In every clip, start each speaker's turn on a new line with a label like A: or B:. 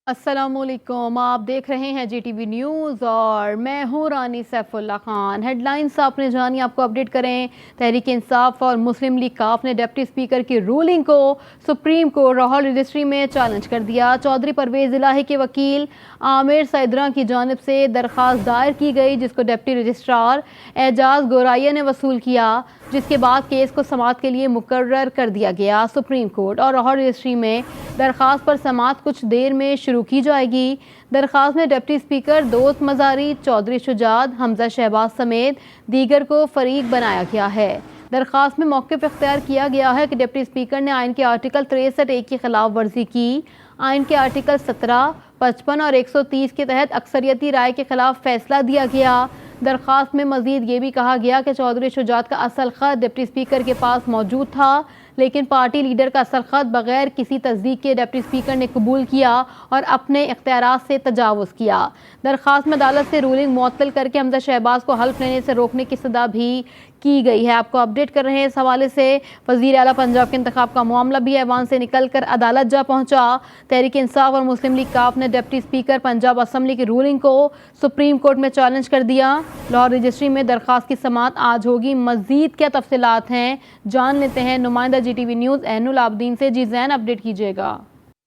A: अस्सलामुअलैकुम, आप देख रहे हैं जीटीवी न्यूज़ और मैं हूँ रानी सैफुल्ला खान। हेडलाइंस आपने जानी, आपको अपडेट करें। तहरीक इंसाफ और मुस्लिम लीग काफ ने डिप्टी स्पीकर की रूलिंग को सुप्रीम कोर्ट लाहौर रजिस्ट्री में चैलेंज कर दिया। चौधरी परवेज़ इलाही के वकील आमिर सैदरा की जानिब से दरख्वास्त दायर की गई, जिसको डिप्टी रजिस्ट्रार एजाज गोराइया ने वसूल किया, जिसके बाद केस को समाअत के लिए मुकर्रर कर दिया गया। सुप्रीम कोर्ट और लाहौर रजिस्ट्री में दरख्वास्त पर समाअत कुछ देर में शुरू की जाएगी। दरख्वास्त में डिप्टी स्पीकर दोस्त मजारी, चौधरी शुजात, हमजा शहबाज समेत दीगर को फरीक बनाया गया है। दरख्वास्त में मौक़िफ़ इख्तियार किया गया है कि डिप्टी स्पीकर ने आइन के आर्टिकल 63A की खिलाफ वर्जी की। आइन के आर्टिकल 17, 55 और 130 के तहत अक्सरियती राय के खिलाफ फैसला दिया गया। दरख्वास्त में मजीद ये भी कहा गया कि चौधरी शुजात का असल ख़त डिप्टी स्पीकर के पास मौजूद था, लेकिन पार्टी लीडर का असल ख़त बगैर किसी तस्दीक के डिप्टी स्पीकर ने कबूल किया और अपने इख्तियारात से तजावुज़ किया। दरख्वास्त में अदालत से रूलिंग मुअत्तल करके हमजा शहबाज को हल्फ लेने से रोकने की सदा भी की गई है। आपको अपडेट कर रहे हैं इस हवाले से। वज़ीर आला पंजाब के इंतखाब का मामला भी ऐवान से निकल कर अदालत जा पहुंचा। तहरीक इंसाफ और मुस्लिम लीग काफ ने डिप्टी स्पीकर पंजाब असम्बली की रूलिंग को सुप्रीम कोर्ट में चैलेंज कर दिया। लाहौर रजिस्ट्री में दरख्वास्त की समाअत आज होगी। मज़ीद क्या तफसीलात हैं जान लेते हैं नुमाइंदा जीटीवी न्यूज़ ऐनुल आबदीन से। जी ज़ैन, अपडेट कीजिएगा।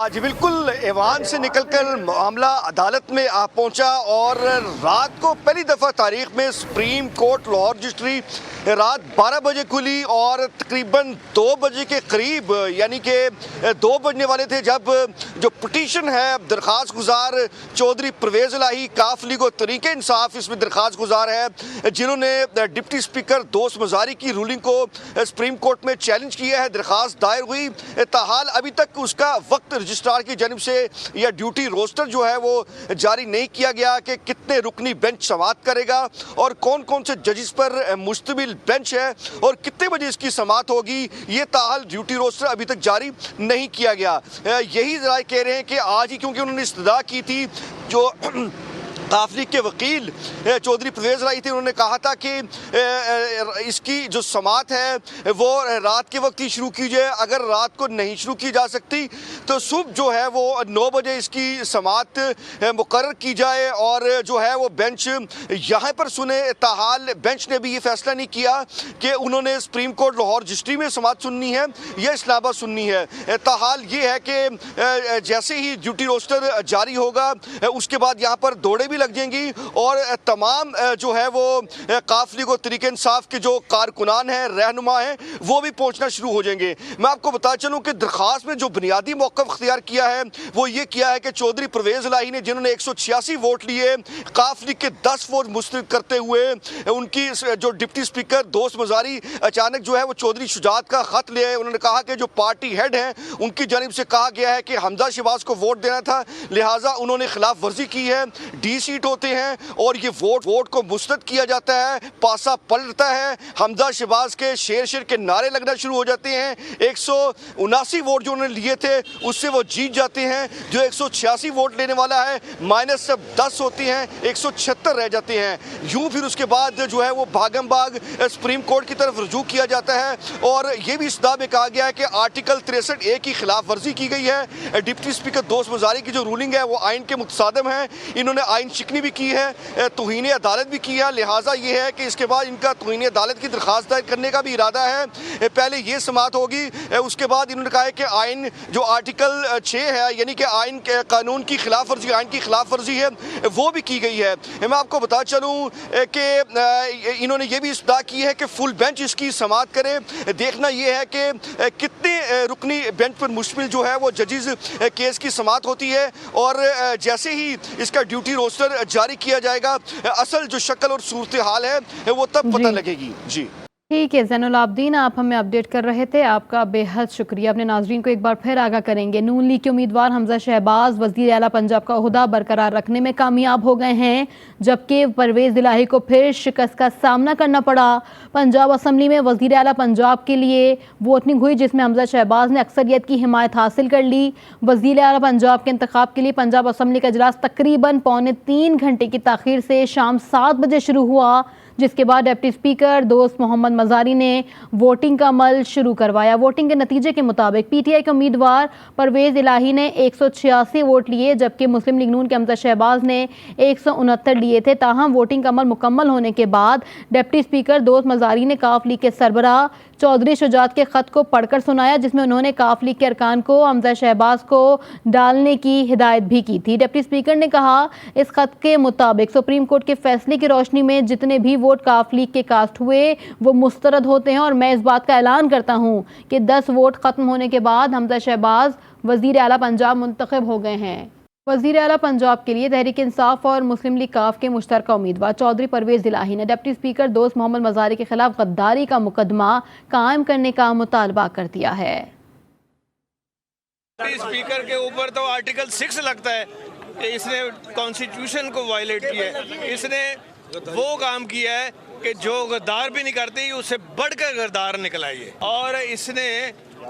B: जी बिल्कुल, ऐवान से निकलकर मामला अदालत में आ पहुंचा और रात को पहली दफ़ा तारीख में सुप्रीम कोर्ट लाहौर रजिस्ट्री रात 12 बजे खुली और तकरीबन 2 बजे के करीब, यानी कि 2 बजने वाले थे, जब जो पिटीशन है दरख्वास्त गुजार चौधरी परवेज़ इलाही काफ लीग और तहरीक इंसाफ इसमें दरख्वास्त गुजार है, जिन्होंने डिप्टी स्पीकर दोस्त मजारी की रूलिंग को सुप्रीम कोर्ट में चैलेंज किया है। दरख्वास्त दायर हुई, ताहाल अभी तक उसका वक्त रजिस्ट्रार की जानिब से या ड्यूटी रोस्टर जो है वो जारी नहीं किया गया कि कितने रुकनी बेंच समाअत करेगा और कौन कौन से जजिस पर मुश्तमिल बेंच है और कितने बजे इसकी समाअत होगी, ये ताहाल ड्यूटी रोस्टर अभी तक जारी नहीं किया गया। यही राय कह रहे हैं कि आज ही, क्योंकि उन्होंने इस्तदा की थी, जो काफ लीग के वकील चौधरी परवेज़ इलाही थे, उन्होंने कहा था कि इसकी जो समाअत है वो रात के वक्त ही शुरू की जाए। अगर रात को नहीं शुरू की जा सकती तो सुबह जो है वो 9 बजे इसकी समाअत मुकर्रर की जाए और जो है वो बेंच यहाँ पर सुने। ताहाल बेंच ने भी ये फैसला नहीं किया कि उन्होंने सुप्रीम कोर्ट लाहौर रजिस्ट्री में समाअत सुननी है या इस्लामाबाद सुननी है। ताहाल ये है कि जैसे ही ड्यूटी रोस्टर जारी होगा उसके बाद यहाँ पर दौड़े भी लग जाएंगी और तमाम जो है वो काफ लीग और तहरीक इंसाफ के जो कारकुनान हैं, रहनुमा हैं, वो भी पहुंचना शुरू हो जाएंगे। मैं आपको बता चलूं कि दरख्वास्त में जो बुनियादी मौक़िफ़ इख्तियार किया है वो ये किया है कि चौधरी परवेज़ इलाही ने, जिन्होंने 186 वोट लिए, काफ लीग के 10 वोट मुस्तरद करते हुए उनकी जो डिप्टी स्पीकर दोस्त मजारी अचानक जो है वो चौधरी शुजात का ख़त ले आए। उन्होंने कहा कि जो पार्टी हेड हैं उनकी जानिब से कहा गया है कि हमजा शहबाज को वोट देना था, लिहाजा उन्होंने खिलाफ वर्जी की है। डी सीट होते हैं और ये वोट को मुस्तरद किया जाता है, पासा पलटता है, हमजा शहबाज के शेर के नारे लगना शुरू हो जाते हैं। 179 वोट जो उन्होंने लिए थे उससे वो जीत जाते हैं। जो 186 वोट लेने वाला है माइनस सब 10 होते हैं, 176 रह जाते हैं। यूं फिर उसके बाद जो है वो भागम भाग सुप्रीम कोर्ट की तरफ रुजू किया जाता है और ये भी इस दावे में कहा गया है कि आर्टिकल 63A की खिलाफ वर्जी की गई है। डिप्टी स्पीकर दोस्त मजारी की जो रूलिंग है वो आइन के मुतसादम है। इन्होंने आइन शिकनी भी की है, तौहीन अदालत भी की है, लिहाजा ये है कि इसके बाद इनका तौहीन अदालत की दरख्वास्त दायर करने का भी इरादा है। पहले ये समाअत होगी, उसके बाद इन्होंने कहा है कि आइन जो आर्टिकल 6 है, यानी कि आइन के कानून की खिलाफ वर्जी, आइन की खिलाफ वर्जी है, वो भी की गई है। मैं आपको बता चलूँ कि इन्होंने ये भी इस्तदा की है कि फुल बेंच इसकी समाअत करे। देखना ये है कि कितने रुकनी बेंच पर मुश्तमिल जो है वो जजिस केस की समाअत होती है और जैसे ही इसका ड्यूटी रोस्टर जारी किया जाएगा असल जो शक्ल और सूरत हाल है वो तब पता लगेगी। जी
A: ठीक है ज़ैनुल आबदीन, आप हमें अपडेट कर रहे थे, आपका बेहद शुक्रिया। अपने नाजरीन को एक बार फिर आगाह करेंगे, नून लीग के उम्मीदवार हमजा शहबाज वज़ीर आला पंजाब का ओहदा बरकरार रखने में कामयाब हो गए हैं, जबकि परवेज़ इलाही को फिर शिकस्त का सामना करना पड़ा। पंजाब असम्बली में वज़ीर आला पंजाब के लिए वोटिंग हुई, जिसमें हमजा शहबाज ने अक्सरियत की हिमायत हासिल कर ली। वज़ीर आला पंजाब के इंतखाब के लिए पंजाब असम्बली का इजलास तकरीबन 2.25 घंटे की ताख़ीर से शाम 7 बजे शुरू हुआ। जिसके बाद डिप्टी स्पीकर दोस्त मोहम्मद मजारी ने वोटिंग का अमल शुरू करवाया। वोटिंग के नतीजे के मुताबिक पीटीआई के उम्मीदवार परवेज इलाही ने 186 वोट लिए, जबकि मुस्लिम लीग नून के अमजद शहबाज ने 169 लिए थे। ताहम वोटिंग का अमल मुकम्मल होने के बाद डिप्टी स्पीकर दोस्त मजारी ने काफ लीग के सरबराह चौधरी शुजात के खत को पढ़कर सुनाया, जिसमें उन्होंने काफ लीग के अरकान को अमजद शहबाज को डालने की हिदायत भी की थी। डिप्टी स्पीकर ने कहा, इस खत के मुताबिक सुप्रीम कोर्ट के फैसले की रोशनी में जितने भी वोट काफ लीग के कास्ट हुए वो मुस्तरद होते हैं और मैं इस बात का ऐलान करता हूँ कि 10 वोट खत्म होने के बाद अमजद शहबाज वजीर आला पंजाब मुंतखब हो गए हैं। वज़ीर आला पंजाब के लिए तहरीक इंसाफ और मुस्लिम लीग काफ के मुश्तरका उम्मीदवार चौधरी परवेज इलाही ने डिप्टी स्पीकर दोस्त मोहम्मद मजारी के खिलाफ गद्दारी का मुकदमा कायम करने का मुतालबा कर दिया है।
C: स्पीकर के ऊपर तो आर्टिकल 6 लगता है कि इसने कॉन्स्टिट्यूशन को वायलेट किया है। इसने वो काम किया है कि जो गद्दार भी नहीं करते उससे बढ़कर गद्दार निकला है। और इसने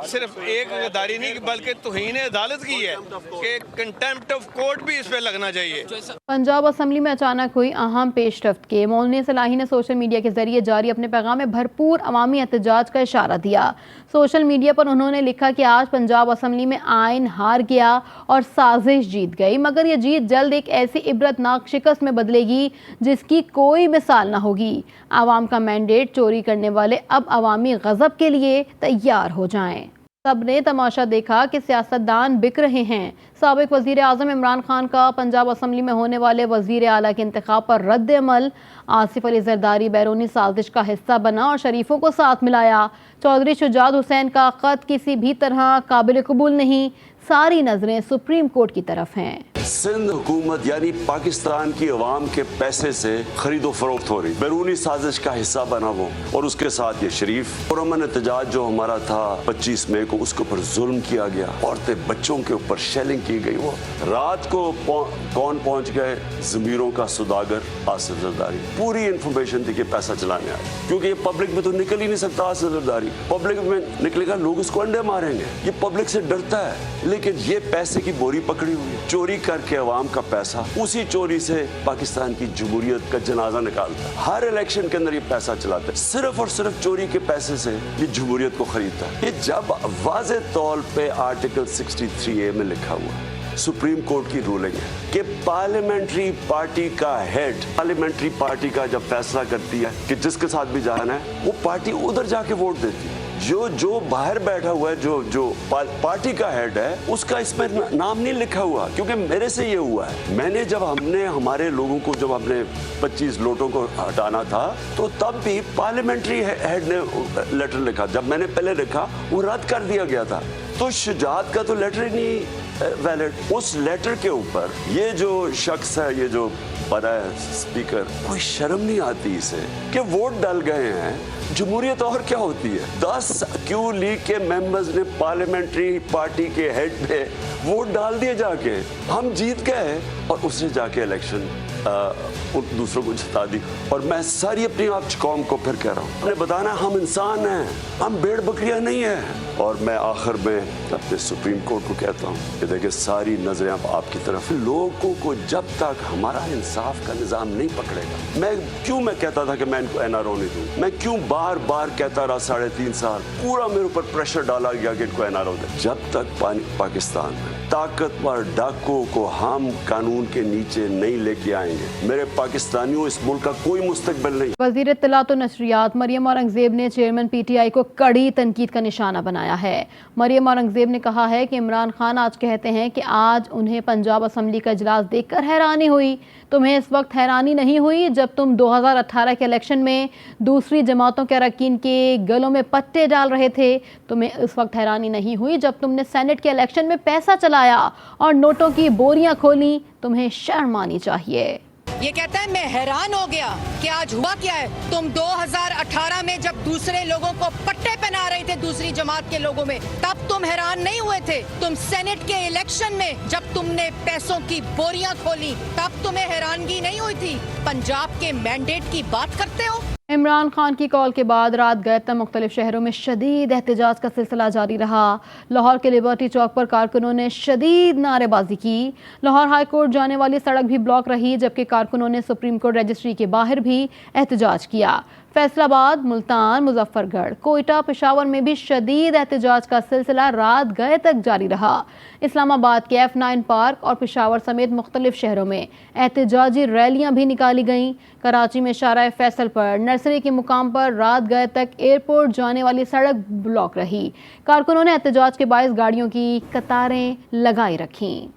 C: सिर्फ एक गद्दारी नहीं बल्कि तौहीन अदालत की है कि कंटेम्प्ट ऑफ कोर्ट भी इस पे लगना चाहिए।
A: पंजाब असम्बली में अचानक हुई अहम पेशरफ्त के मौलाना सलाही ने सोशल मीडिया के जरिए जारी अपने पैगाम में भरपूर अवामी एहतजाज का इशारा दिया। सोशल मीडिया पर उन्होंने लिखा कि आज पंजाब असम्बली में आइन हार गया और साजिश जीत गई, मगर यह जीत जल्द एक ऐसी इबरतनाक शिकस्त में बदलेगी जिसकी कोई मिसाल न होगी। आवाम का मैंडेट चोरी करने वाले अब अवामी गज़ब के लिए तैयार हो जाएं। सबने तमाशा देखा कि सियासतदान बिक रहे हैं। साबिक वज़ीर आज़म इमरान खान का पंजाब असम्बली में होने वाले वज़ीर आला के इंतखाब पर रद्द अमल। आसिफ अली जरदारी बैरूनी साजिश का हिस्सा बना और शरीफों को साथ मिलाया। चौधरी शुजात हुसैन का ख़त किसी भी तरह काबिल कबूल नहीं। सारी नजरें सुप्रीम कोर्ट की तरफ हैं।
D: सिंध हुकूमत यानी पाकिस्तान की अवाम के पैसे से खरीदो फरोख्त हो रही, बैरूनी साजिश का हिस्सा बना वो, और उसके साथ ये शरीफ पुरअमन एहतजाज जो हमारा था 25 मई को, उसके ऊपर जुल्म किया गया, औरतें बच्चों के ऊपर शेलिंग की गई। वो रात को कौन पहुंच गए? ज़मीरों का सुदागर आसिफ जरदारी। पूरी इंफॉर्मेशन थी कि पैसा चलाने आए, क्योंकि ये पब्लिक में तो निकल ही नहीं सकता। आसिफ जरदारी पब्लिक में निकलेगा, लोग इसको अंडे मारेंगे। ये पब्लिक से डरता है, लेकिन ये पैसे की बोरी पकड़ी हुई है, चोरी करके अवाम का पैसा, उसी चोरी से पाकिस्तान की जमहूरियत का जनाजा निकालता है। हर इलेक्शन के अंदर ये पैसा चलाता है, सिर्फ और सिर्फ चोरी के पैसे से ये जमहूरियत को खरीदता है। ये जब वाज़े तौर पे आर्टिकल 63A में लिखा हुआ है, सुप्रीम कोर्ट की रूलिंग है कि पार्लियामेंट्री पार्टी का हेड पार्लियामेंट्री पार्टी का जब फैसला करती है कि जिसके साथ भी जाना है, वो पार्टी उधर जाके वोट देती है। जो बाहर बैठा हुआ है, जो पार्टी का हेड है, उसका इसमें नाम नहीं लिखा हुआ। क्योंकि मेरे से ये हुआ है, हमने हमारे लोगों को जब अपने 25 लोटों को हटाना था, तो तब भी पार्लियामेंट्री हेड ने लेटर लिखा। जब मैंने पहले लिखा, वो रद्द कर दिया गया था। तो शुजात का तो लेटर ही नहीं वैलिड। उस लेटर के ऊपर ये जो शख्स है, ये जो बना है स्पीकर, कोई शर्म नहीं आती इसे कि वोट डाल गए हैं। जमहूरियत और क्या होती है? 10 क्यू लीग के मेंबर्स ने पार्लियामेंट्री पार्टी के हेड पे वोट डाल दिए जाके, हम जीत गए, और उसने जाके इलेक्शन दूसरों को जिता दी। और मैं सारी अपनी आप कौम को फिर कह रहा हूँ, हमने बताना हम इंसान हैं, हम भेड़ बकरियां नहीं हैं। और मैं आखिर में अपने सुप्रीम कोर्ट को कहता हूँ कि देखिए, सारी नजरें अब आपकी तरफ। लोगों को जब तक हमारा इंसाफ का निजाम नहीं पकड़ेगा, मैं कहता था कि मैं इनको NRO नहीं दूँ, मैं क्यों बार बार कहता रहा 3.5 साल, पूरा मेरे ऊपर प्रेशर डाला गया कि इनको NRO दे। जब तक पाकिस्तान में ताकतवर डाकुओं को हम कानून के नीचे नहीं लेके आएंगे, मेरे पाकिस्तानियों, इस मुल्क का कोई मुस्तकबिल नहीं।
A: वज़ीर इत्तलात और नशरियात मरियम औरंगज़ेब ने चेयरमैन PTI को कड़ी तनकीद का निशाना बनाया है। मरियम औरंगज़ेब ने कहा है कि इमरान खान आज कहते हैं कि आज उन्हें पंजाब असम्बली का इजलास देखकर हैरानी हुई। तुम्हें इस वक्त हैरानी नहीं हुई जब तुम 2018 के इलेक्शन में दूसरी जमातों के अरकान के गलों में पट्टे डाल रहे थे। तुम्हें इस वक्त हैरानी नहीं हुई जब तुमने सेनेट के इलेक्शन में पैसा चलाया और नोटों की बोरियां खोली। तुम्हें शर्म आनी चाहिए।
E: ये कहता है मैं हैरान हो गया कि आज हुआ क्या है। तुम 2018 में जब दूसरे लोगों को पट्टे पहना रहे थे दूसरी जमात के लोगों में, तब तुम हैरान नहीं हुए थे। तुम सेनेट के इलेक्शन में जब तुमने पैसों की बोरियां खोली, तब तुम्हें हैरानगी नहीं हुई थी। पंजाब के मैंडेट की बात करते हो।
A: इमरान खान की कॉल के बाद रात गए तक मुख्तलिफ शहरों में शदीद एहतजाज का सिलसिला जारी रहा। लाहौर के लिबर्टी चौक पर कारकुनों ने शदीद नारेबाजी की। लाहौर हाई कोर्ट जाने वाली सड़क भी ब्लॉक रही, जबकि कारकुनों ने सुप्रीम कोर्ट रजिस्ट्री के बाहर भी एहतजाज किया। फैसलाबाद, मुल्तान, मुजफ्फरगढ़, कोयटा, पेशावर में भी शदीद एहतजाज का सिलसिला रात गए तक जारी रहा। इस्लामाबाद के F9 पार्क और पेशावर समेत मुख्तलिफ शहरों में एहतजाजी रैलियां भी निकाली गईं। कराची में शाहराह फैसल पर नर्सरी के मुकाम पर रात गए तक एयरपोर्ट जाने वाली सड़क ब्लॉक रही। कारकुनों ने एहतजाज के बायस गाड़ियों की कतारें लगाई रखीं।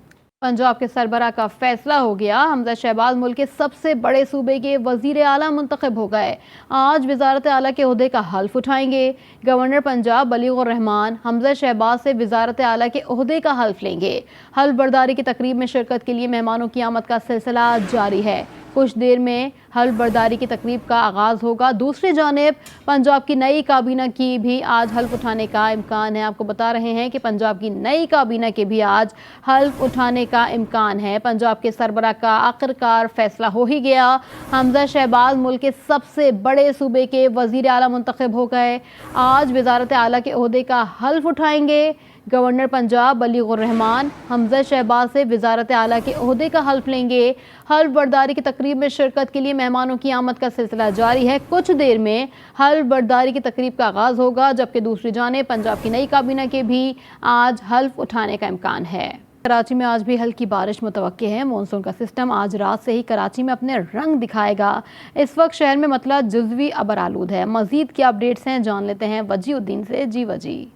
A: पंजाब के सरबरा का फैसला हो गया। हमजा शहबाज मुल्क के सबसे बड़े सूबे के वजीर आला मुंतखब हो गए। आज वजारत आला के ओहदे का हल्फ उठाएंगे। गवर्नर पंजाब बलीगुर रहमान हमजा शहबाज से वजारत आला के ओहदे का हल्फ लेंगे। हल्फ बर्दारी की तकरीब में शिरकत के लिए मेहमानों की आमद का सिलसिला जारी है। कुछ देर में हल्फ बर्दारी की तकरीब का आगाज़ होगा। दूसरी जानिब पंजाब की नई काबीना की भी आज हल्फ उठाने का इम्कान है। आपको बता रहे हैं कि पंजाब की नई काबीना के भी आज हल्फ उठाने का इम्कान है। पंजाब के सरबरा का आखिरकार फैसला हो ही गया। हमजा शहबाज मुल्क के सबसे बड़े सूबे के वजीर आला मुंतखब हो गए। आज वजारत आला के ओहदे का हल्फ उठाएंगे। गवर्नर पंजाब बलीगुर रहमान हमजा शहबाज से वजारत आला के ओहदे का हल्फ लेंगे। हल्फ बर्दारी की तकरीब में शिरकत के लिए मेहमानों की आमद का सिलसिला जारी है। कुछ देर में हल्फ बर्दारी की तकरीब का आगाज़ होगा, जबकि दूसरी जानिब पंजाब की नई काबीना के भी आज हल्फ उठाने का इम्कान है। कराची में आज भी हल्की बारिश मुतवक्के है। मानसून का सिस्टम आज रात से ही कराची में अपने रंग दिखाएगा। इस वक्त शहर में मतला जुज़वी अबर आलूद है। मज़ीद क्या अपडेट्स हैं जान लेते हैं वजीउद्दीन से। जी वजी।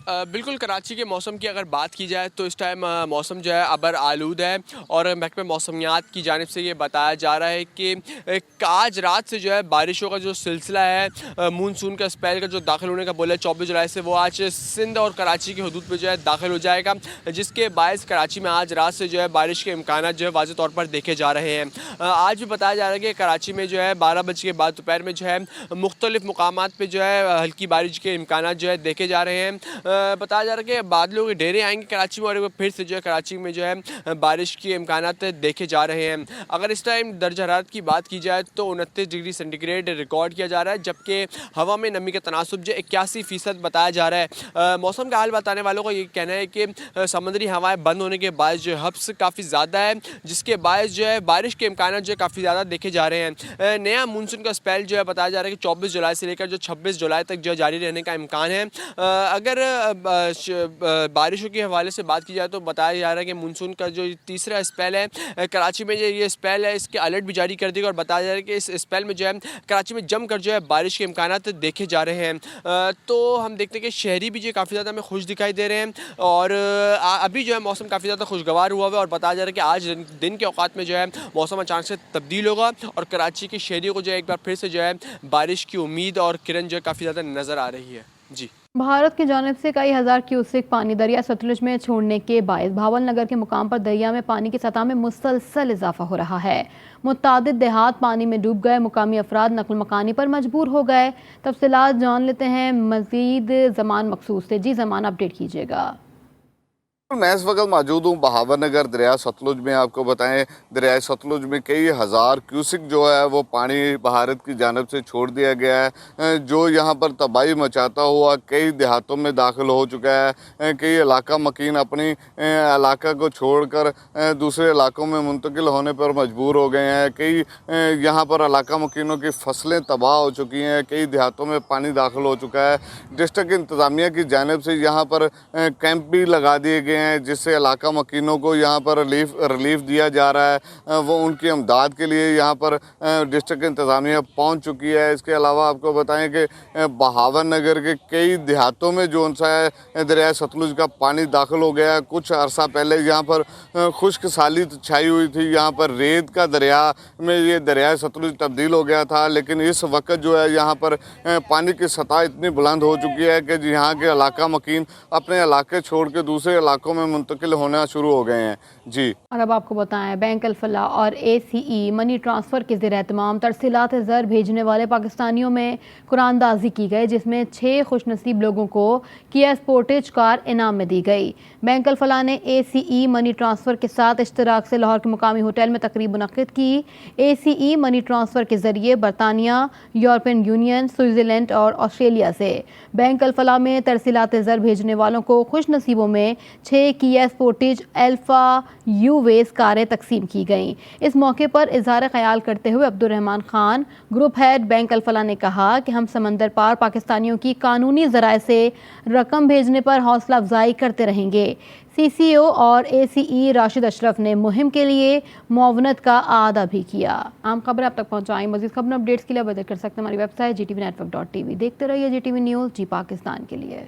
F: बिल्कुल, कराची के मौसम की अगर बात की जाए तो इस टाइम मौसम जो है अबर आलूद है और महकमे मौसमियात की जानिब से ये बताया जा रहा है कि आज रात से जो है बारिशों का जो सिलसिला है मानसून का स्पेल का जो दाखिल होने का बोला है 24 जुलाई से, वो आज सिंध और कराची की हदूद पे जो है दाखिल हो जाएगा, जिसके बायस कराची में आज रात से जो है बारिश के इम्कान जो है वाज़ेह तौर पर देखे जा रहे हैं। आज भी बताया जा रहा है कि कराची में जो है 12 बजे के बाद दोपहर में जो है मुख्तलिफ मुकामात पर जो है हल्की बारिश के इम्कान जो है देखे जा रहे हैं। बताया जा रहा है कि बादलों के ढेरे आएंगे कराची में और फिर से जो है कराची में जो है बारिश के इम्कानात देखे जा रहे हैं। अगर इस टाइम दर्जा हरारत की बात की जाए तो 29 डिग्री सेंटीग्रेड रिकॉर्ड किया जा रहा है, जबकि हवा में नमी का तनासुब जो 81% बताया जा रहा है। मौसम का हाल बताने वालों का ये कहना है कि समुद्री हवाएं बंद होने के बाद जो हब्स काफ़ी ज़्यादा है, जिसके बायस जो है बारिश के इम्कान जो है काफ़ी ज़्यादा देखे जा रहे हैं। नया मानसून का स्पेल जो है बताया जा रहा है कि 24 जुलाई से लेकर जो 26 जुलाई तक जो जारी रहने का इम्कान है। अगर बारिशों के हवाले से बात की जाए तो बताया जा रहा है कि मानसून का जो तीसरा स्पेल है कराची में जो ये स्पेल है इसके अलर्ट भी जारी कर देगा और बताया जा रहा है कि इस स्पेल में जो है कराची में जमकर जो है बारिश के इम्कान देखे जा रहे हैं। तो हम देखते हैं कि शहरी भी जो काफ़ी ज़्यादा हमें खुश दिखाई दे रहे हैं और अभी जो है मौसम काफ़ी ज़्यादा खुशगवार हुआ है और बताया जा रहा है कि आज दिन के औकात में जो है मौसम अचानक से तब्दील होगा और कराची के शहरियों को जो है एक बार फिर से जो है बारिश की उम्मीद और किरण जो है काफ़ी ज़्यादा नज़र आ रही है। जी।
A: भारत की जानिब से कई हज़ार क्यूसेक पानी दरिया सतलुज में छोड़ने के बायस भावल नगर के मुकाम पर दरिया में पानी की सतह में मुसलसल इजाफा हो रहा है। मुतादिद देहात पानी में डूब गए, मुकामी अफराद नकल मकानी पर मजबूर हो गए। तफसीलात जान लेते हैं मजीद जमान मखसूस से। जी जमान, अपडेट कीजिएगा।
G: मैं इस वक्त मौजूद हूँ बहावर नगर दरिया सतलुज में। आपको बताएं दरिया सतलुज में कई हज़ार क्यूसिक जो है वो पानी भारत की जानिब से छोड़ दिया गया है, जो यहाँ पर तबाही मचाता हुआ कई देहातों में दाखिल हो चुका है। कई इलाका मकीन अपनी इलाका को छोड़कर दूसरे इलाकों में मुंतकिल होने पर मजबूर हो गए हैं। कई यहाँ पर इलाका मकीनों की फसलें तबाह हो चुकी हैं, कई देहातों में पानी दाखिल हो चुका है। डिस्ट्रिक्ट इंतज़ामिया की जानिब से यहाँ पर कैंप भी लगा दिए गए हैं, जिससे इलाका मकीनों को यहाँ पर रिलीफ दिया जा रहा है। वो उनकी इमदाद के लिए यहाँ पर डिस्ट्रिक्ट इंतज़ामिया पहुँच चुकी है। इसके अलावा आपको बताएं कि बहावर नगर के कई देहातों में जो उनसा है दरिया सतलुज का पानी दाखिल हो गया है। कुछ अरसा पहले यहाँ पर खुश्क साली छाई हुई थी, यहाँ पर रेत का दरिया में ये दरिया सतलुज तब्दील हो गया था, लेकिन इस वक्त जो है यहाँ पर पानी की सतह इतनी बुलंद हो चुकी है कि यहाँ के इलाका मकीन अपने इलाके छोड़ के दूसरे इलाकों इलाकों में मुंतकिल होना शुरू हो गए हैं। जी,
A: और अब आपको बताएं, बैंक अल-फलाह और ACE मनी ट्रांसफ़र के ज़ेर एहतमाम तरसीलात ज़र भेजने वाले पाकिस्तानियों में कुरानदाजी की गई, जिसमें 6 खुशनसीब लोगों को किया स्पोर्टेज कार इनाम में दी गई। बैंक अल-फलाह ने ACE मनी ट्रांसफ़र के साथ इश्तराक से लाहौर के मुकामी होटल में तकरीब मुनक्किद की। ACE मनी ट्रांसफ़र के ज़रिए बरतानिया, यूरोपियन यूनियन, स्विट्ज़रलैंड और ऑस्ट्रेलिया से बैंक अल-फलाह में तरसीलात ज़र भेजने वालों को खुश नसीबों में 6 किया स्पोर्टेज अल्फा यूवेस कारें तकसीम की गईं। इस मौके पर इजहार ख्याल करते हुए Abdurrahman Khan, group head bank Alfalah ने कहा कि हम समंदर पार पाकिस्तानियों की कानूनी ज़राए से रकम भेजने पर हौसला अफजाई करते रहेंगे। CCO और ACE राशिद अशरफ ने मुहिम के लिए मुआवनत का आदा भी किया। आम खबरें आप तक पहुँचाएँ। मज़ीद खबर अपडेट्स के लिए विजिट कर सकते हैं हमारी वेबसाइट GTVnetwork.tv। देखते रहिए GTV न्यूज़, जी पाकिस्तान के लिए।